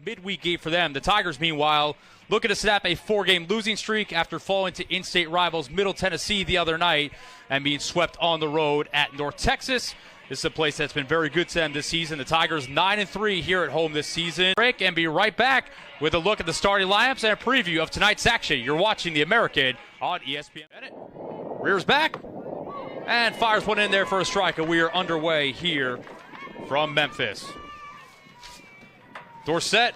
midweek game for them. The Tigers, meanwhile, looking to snap a 4-game losing streak after falling to in-state rivals Middle Tennessee the other night and being swept on the road at North Texas. This is a place that's been very good to them this season. The Tigers 9-3 here at home this season. Break and be right back with a look at the starting lineups and a preview of tonight's action. You're watching the American on ESPN. Bennett rears back and fires one in there for a strike, and we are underway here from Memphis. Dorsett,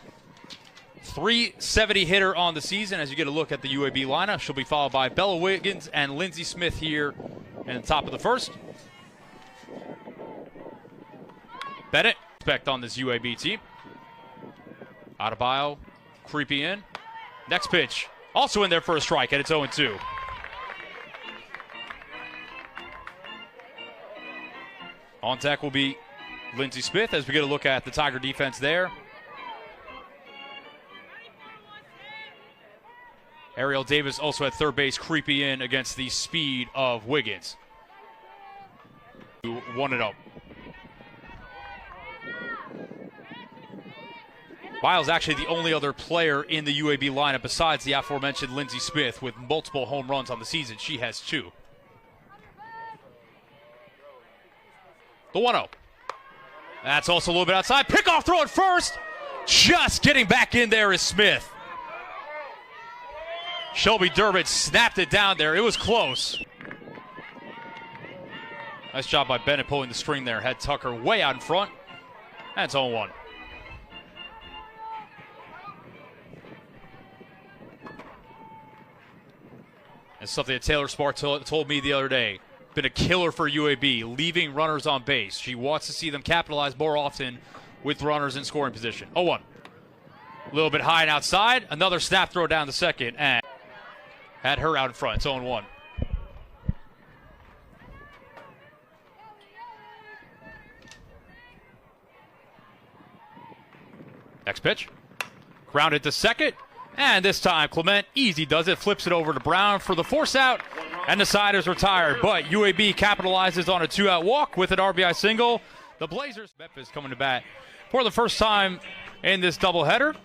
370 hitter on the season. As you get a look at the UAB lineup, she'll be followed by Bella Wiggins and Lindsey Smith here in the top of the first. Bennett, expect on this UAB team. Adebayo, creepy in. Next pitch, also in there for a strike, and it's 0-2. On deck will be Lindsey Smith as we get a look at the Tiger defense there. Ariel Davis also at third base, creepy in against the speed of Wiggins. 1-0. Biles actually the only other player in the UAB lineup besides the aforementioned Lindsey Smith with multiple home runs on the season. She has 2. The 1-0. That's also a little bit outside. Pickoff throw at first. Just getting back in there is Smith. Shelby Durbin snapped it down there. It was close. Nice job by Bennett pulling the string there. Had Tucker way out in front. That's 0-1. It's something that Taylor Smart told me the other day. Been a killer for UAB, leaving runners on base. She wants to see them capitalize more often with runners in scoring position. 0-1. A little bit high and outside. Another snap throw down the second, and had her out in front. It's 0-1. Next pitch. Grounded to second. And this time, Clement easy does it. Flips it over to Brown for the force out. And the side is retired. But UAB capitalizes on a 2-out walk with an RBI single. The Blazers, Memphis coming to bat for the first time in this doubleheader.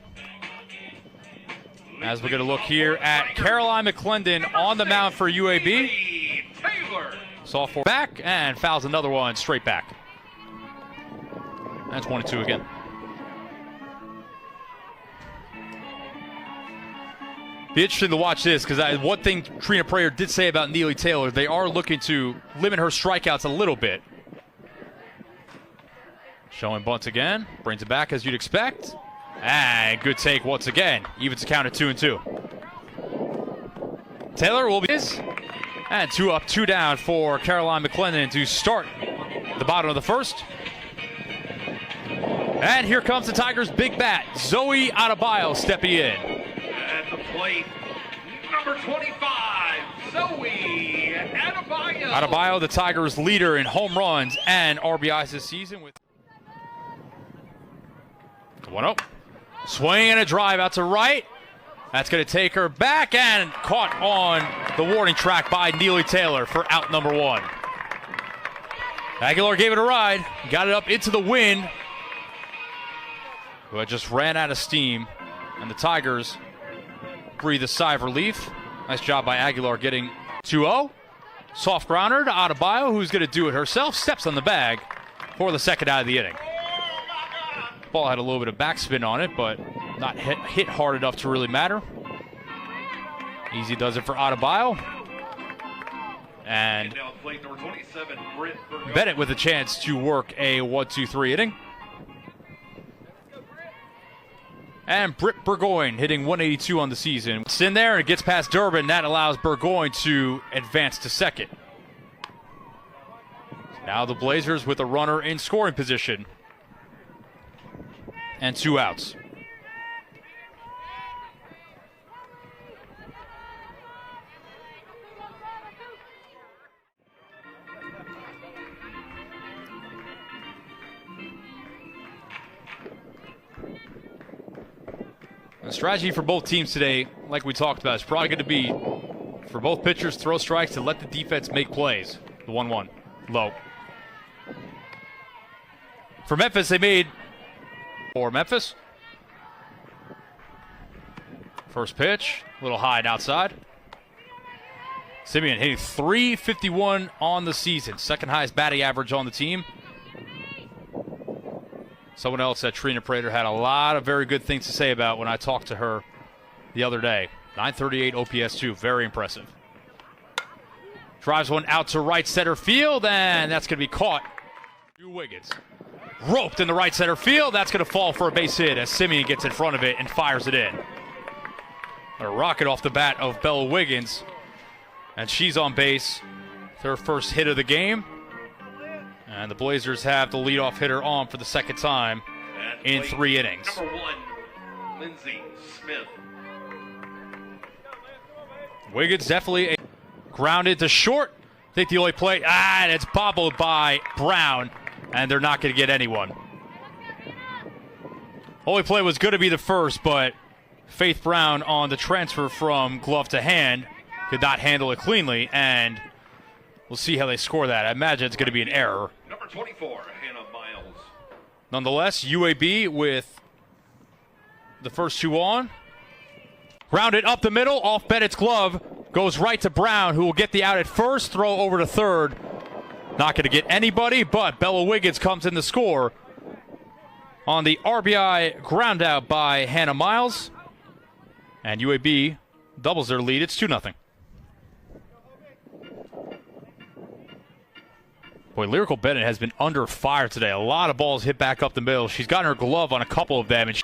As we're going to look here at Caroline McClendon on the mound for UAB. Softball back and fouls another one straight back. That's 1-2 again. Be interesting to watch this because one thing Trina Prayer did say about Neely Taylor, they are looking to limit her strikeouts a little bit. Showing bunts again, brings it back as you'd expect. And good take once again. Evens the count at 2-2. Taylor will be and 2 up, 2 down for Caroline McClendon to start the bottom of the first. And here comes the Tigers' big bat, Zoe Adebayo stepping in. At the plate, number 25, Zoe Adebayo. Adebayo, the Tigers' leader in home runs and RBIs this season. With 1-0. Swing and a drive out to right. That's going to take her back and caught on the warning track by Neely Taylor for out number 1. Aguilar gave it a ride, got it up into the wind, but just ran out of steam, and the Tigers breathe a sigh of relief. Nice job by Aguilar getting 2-0. Soft grounder to Adebayo, who's going to do it herself. Steps on the bag for the second out of the inning. Ball had a little bit of backspin on it, but not hit hard enough to really matter. Easy does it for Adebayo. And Bennett with a chance to work a 1-2-3 inning. And Britt Burgoyne hitting 182 on the season. It's in there and it gets past Durbin. That allows Burgoyne to advance to second. Now the Blazers with a runner in scoring position. And 2 outs. The strategy for both teams today, like we talked about, is probably going to be for both pitchers throw strikes to let the defense make plays. The 1-1 low. For Memphis, they made for Memphis. First pitch, a little high and outside. Simeon hitting .351 on the season, second highest batting average on the team. Someone else that Trina Prater had a lot of very good things to say about when I talked to her the other day. .938 OPS too, very impressive. Drives one out to right center field, and that's going to be caught. Wiggins roped in the right center field. That's going to fall for a base hit as Simeon gets in front of it and fires it in. A rocket off the bat of Bella Wiggins, and she's on base. Their first hit of the game. And the Blazers have the leadoff hitter on for the second time in 3 innings. Number 1, Lindsey Smith. Wiggins definitely grounded to short. I think the only play, and it's bobbled by Brown, and they're not going to get anyone. Only play was going to be the first, but Faith Brown on the transfer from glove to hand could not handle it cleanly, and we'll see how they score that. I imagine it's going to be an error. Number 24, Hannah Miles. Nonetheless, UAB with the first 2 on. Grounded up the middle, off Bennett's glove. Goes right to Brown, who will get the out at first. Throw over to third. Not going to get anybody, but Bella Wiggins comes in to score on the RBI ground out by Hannah Miles. And UAB doubles their lead. It's 2-0. Boy, Lyrical Bennett has been under fire today. A lot of balls hit back up the middle. She's gotten her glove on a couple of them. And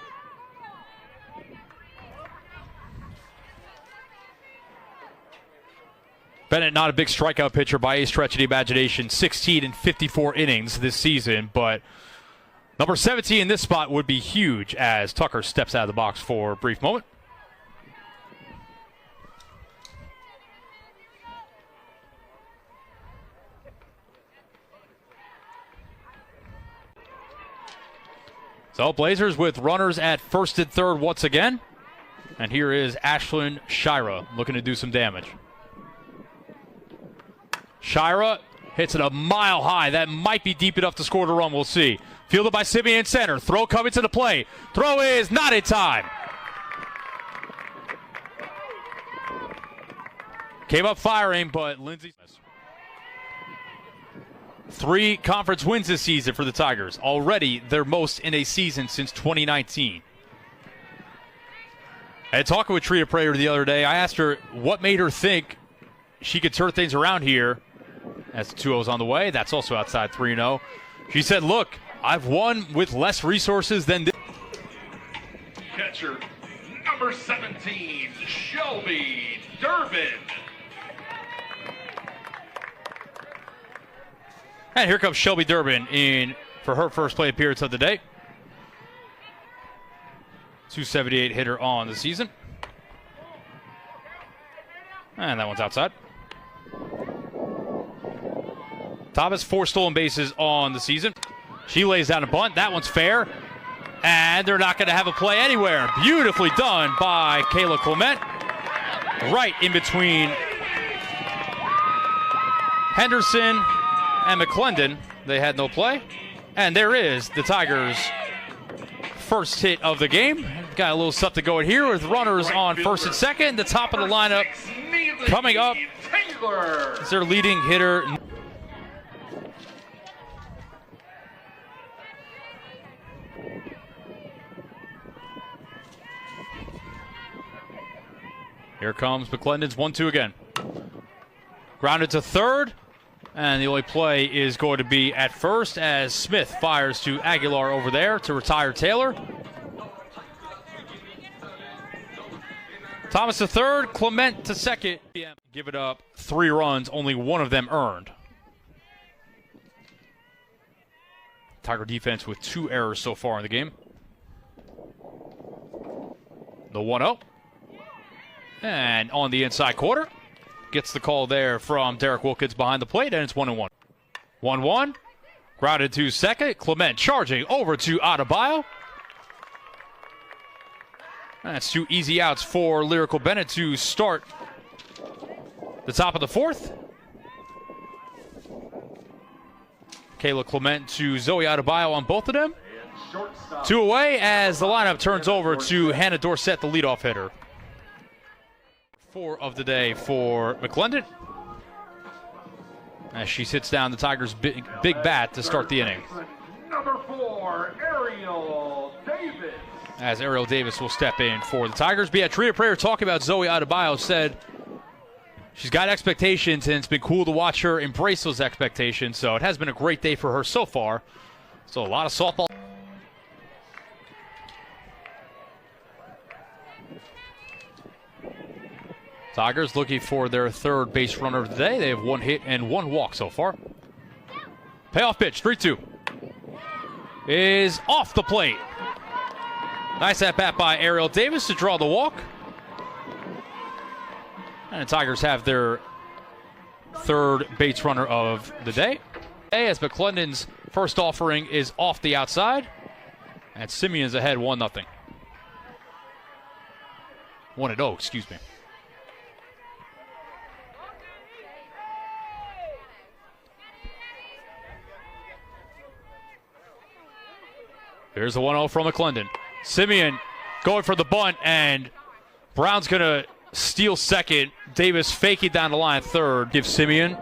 Bennett, not a big strikeout pitcher by a stretch of the imagination. 16 in 54 innings this season, but number 17 in this spot would be huge as Tucker steps out of the box for a brief moment. So Blazers with runners at first and third once again. And here is Ashlyn Shira looking to do some damage. Shira hits it a mile high. That might be deep enough to score the run. We'll see. Fielded by Simeon center. Throw coming to the play. Throw is not in time. Came up firing, but Lindsey. 3 conference wins this season for the Tigers. Already their most in a season since 2019. I had talking with Trina Prater the other day. I asked her what made her think she could turn things around here. As the 2-0's on the way. That's also outside 3-0. She said, look, I've won with less resources than this. Catcher, number 17, Shelby Durbin. And here comes Shelby Durbin in for her first play appearance of the day. 278 hitter on the season. And that one's outside. Thomas 4 stolen bases on the season. She lays down a bunt. That one's fair. And they're not going to have a play anywhere. Beautifully done by Kayla Clement. Right in between Henderson and McClendon. They had no play. And there is the Tigers' first hit of the game. Got a little something going here with runners on first and second. The top of the lineup coming up is their leading hitter. Here comes McClendon's 1-2 again. Grounded to third. And the only play is going to be at first as Smith fires to Aguilar over there to retire Taylor. Thomas to third, Clement to second. Give it up 3 runs, only 1 of them earned. Tiger defense with 2 errors so far in the game. The 1-0. And on the inside quarter, gets the call there from Derek Wilkins behind the plate, and it's 1-1. 1-1, grounded to second. Clement charging over to Adebayo. That's 2 easy outs for Lyrical Bennett to start the top of the 4th. Kayla Clement to Zoe Adebayo on both of them. 2 away as the lineup turns over to Hannah Dorsett, the leadoff hitter. 4 of the day for McClendon, as she sits down the Tigers' big bat to start the inning. Number 4, Ariel Davis. As Ariel Davis will step in for the Tigers. But yeah, Trina Prater talking about Zoe Adebayo said she's got expectations, and it's been cool to watch her embrace those expectations. So it has been a great day for her so far. So a lot of softball. Tigers looking for their third base runner of the day. They have 1 hit and 1 walk so far. Payoff pitch, 3-2. Is off the plate. Nice at bat by Ariel Davis to draw the walk. And the Tigers have their third base runner of the day. As McClendon's first offering is off the outside. And Simeon's ahead 1-0. 1-0, excuse me. Here's the 1-0 from McClendon. Simeon going for the bunt, and Brown's going to steal second. Davis faking down the line third. Give Simeon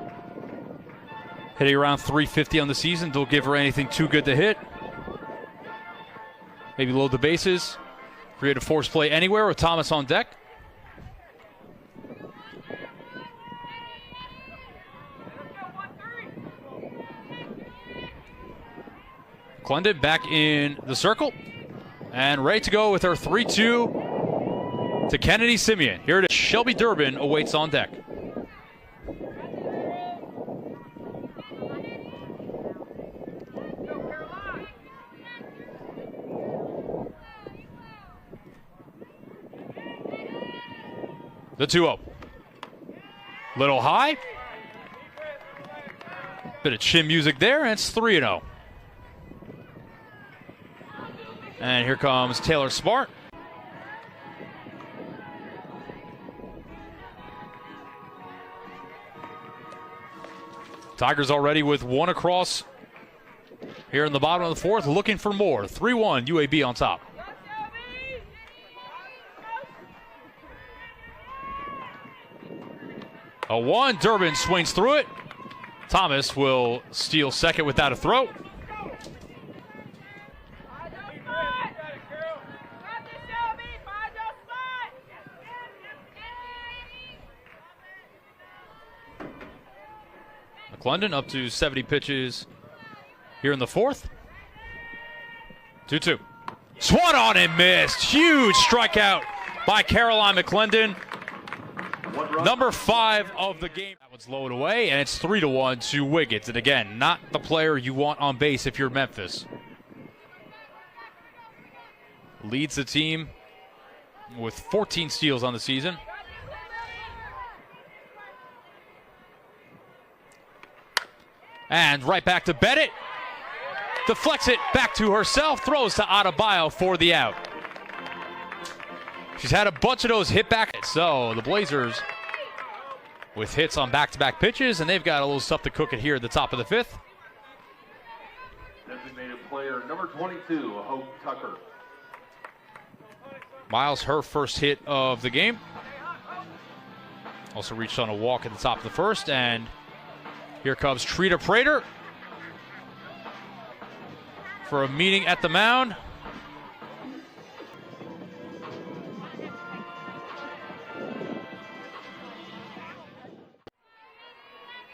hitting around 350 on the season. Don't give her anything too good to hit. Maybe load the bases. Create a force play anywhere with Thomas on deck. McClendon back in the circle and ready to go with her 3-2 to Kennedy Simeon. Here it is. Shelby Durbin awaits on deck. The 2-0. Little high. Bit of chin music there, and it's 3-0. And here comes Taylor Smart. Tigers already with 1 across here in the bottom of the 4th, looking for more. 3-1, UAB on top. A 1, Durbin swings through it. Thomas will steal second without a throw. McClendon up to 70 pitches here in the 4th. 2-2. Swung on and missed. Huge strikeout by Caroline McClendon. Number 5 of the game. That one's lowered away, and it's 3-1 to Wiggins. And again, not the player you want on base if you're Memphis. Leads the team with 14 steals on the season. And right back to Bennett. Deflects it back to herself. Throws to Adebayo for the out. She's had a bunch of those hit back. So the Blazers with hits on back-to-back pitches, and they've got a little stuff to cook it here at the top of the 5th. Designated player number 22, Hope Tucker. Miles, her first hit of the game. Also reached on a walk at the top of the 1st, and here comes Trina Prater for a meeting at the mound.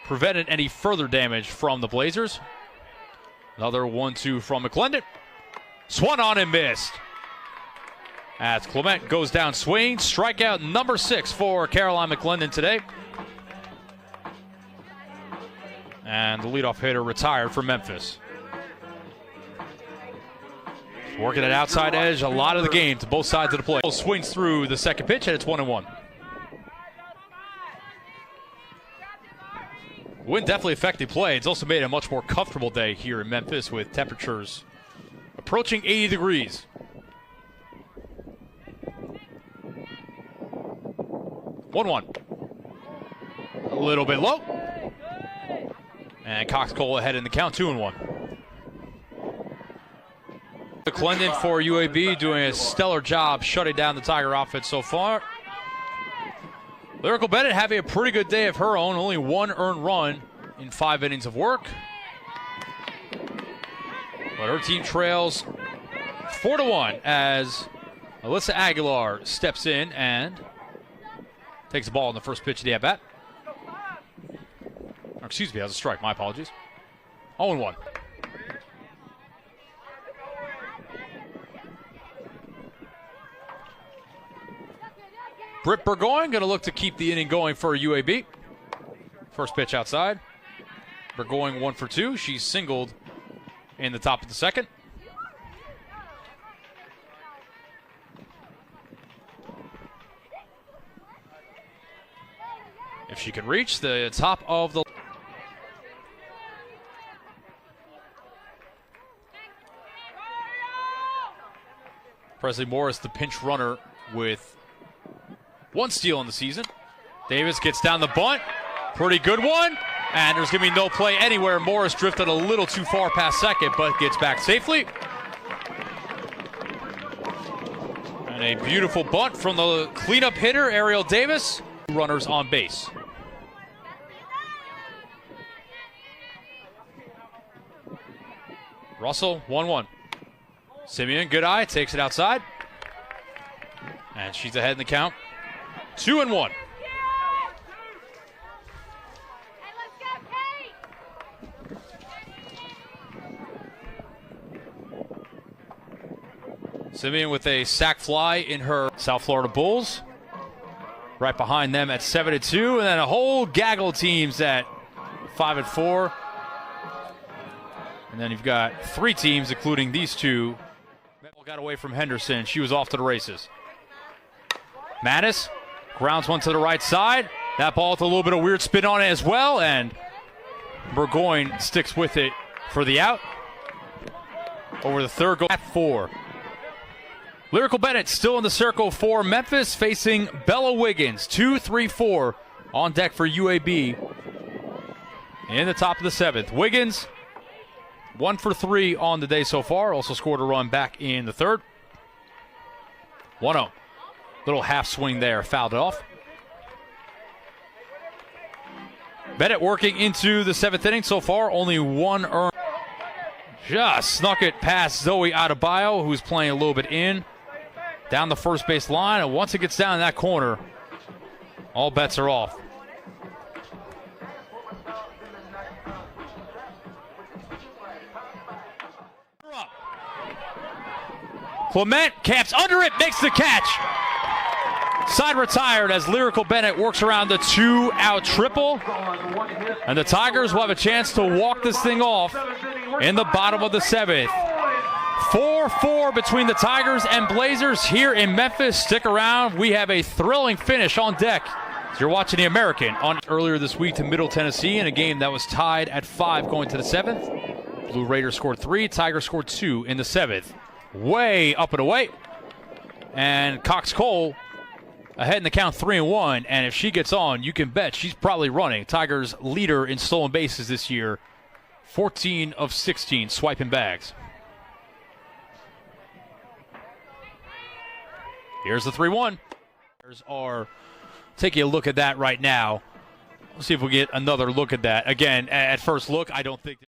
Prevented any further damage from the Blazers. Another 1-2 from McClendon. Swung on and missed. As Clement goes down swinging. Strikeout number 6 for Caroline McClendon today. And the leadoff hitter retired for Memphis. Working at outside edge a lot of the game to both sides of the plate. Swings through the second pitch, and it's 1-1. Wind definitely affected play. It's also made a much more comfortable day here in Memphis with temperatures approaching 80 degrees. One. A little bit low. And Cox Cole ahead in the count, 2-1. McClendon for UAB doing a stellar job shutting down the Tiger offense so far. Lyrical Bennett having a pretty good day of her own. Only one earned run in 5 innings of work. But her team trails 4-1 as Alyssa Aguilar steps in and takes the ball on the first pitch of the at-bat. Excuse me, that was a strike. My apologies. 0-1. Britt Burgoyne going to look to keep the inning going for UAB. First pitch outside. Burgoyne 1 for 2. She's singled in the top of the second. If she can reach the top of the... Presley Morris, the pinch runner, with 1 steal in the season. Davis gets down the bunt. Pretty good one. And there's going to be no play anywhere. Morris drifted a little too far past second, but gets back safely. And a beautiful bunt from the cleanup hitter, Ariel Davis. Runners on base. Russell, 1-1. Simeon, good eye, takes it outside. And she's ahead in the count. 2-1. Simeon with a sac fly in her South Florida Bulls. Right behind them at 7-2, and then a whole gaggle of teams at 5-4. And then you've got 3 teams, including these 2. Got away from Henderson. She was off to the races. Mattis grounds one to the right side. That ball with a little bit of weird spin on it as well, and Burgoyne sticks with it for the out. Over the third goal at 4. Lyrical Bennett still in the circle for Memphis, facing Bella Wiggins. 2-3-4 on deck for UAB in the top of the 7th. Wiggins 1 for 3 on the day so far. Also scored a run back in the third. 1-0. Little half swing there. Fouled it off. Bennett working into the 7th inning so far. Only 1 earned. Just snuck it past Zoe Adebayo, who's playing a little bit in. Down the first base line. And once it gets down in that corner, all bets are off. Clement camps under it, makes the catch. Side retired as Lyrical Bennett works around the 2-out triple. And the Tigers will have a chance to walk this thing off in the bottom of the 7th. 4-4 between the Tigers and Blazers here in Memphis. Stick around. We have a thrilling finish on deck. You're watching the American on earlier this week to Middle Tennessee in a game that was tied at 5 going to the 7th. Blue Raiders scored 3. Tigers scored 2 in the 7th. Way up and away. And Cox Cole ahead in the count 3-1. And if she gets on, you can bet she's probably running. Tigers leader in stolen bases this year. 14 of 16 swiping bags. Here's the 3-1. Are taking a look at that right now. We'll see if we get another look at that. Again, at first look, I don't think...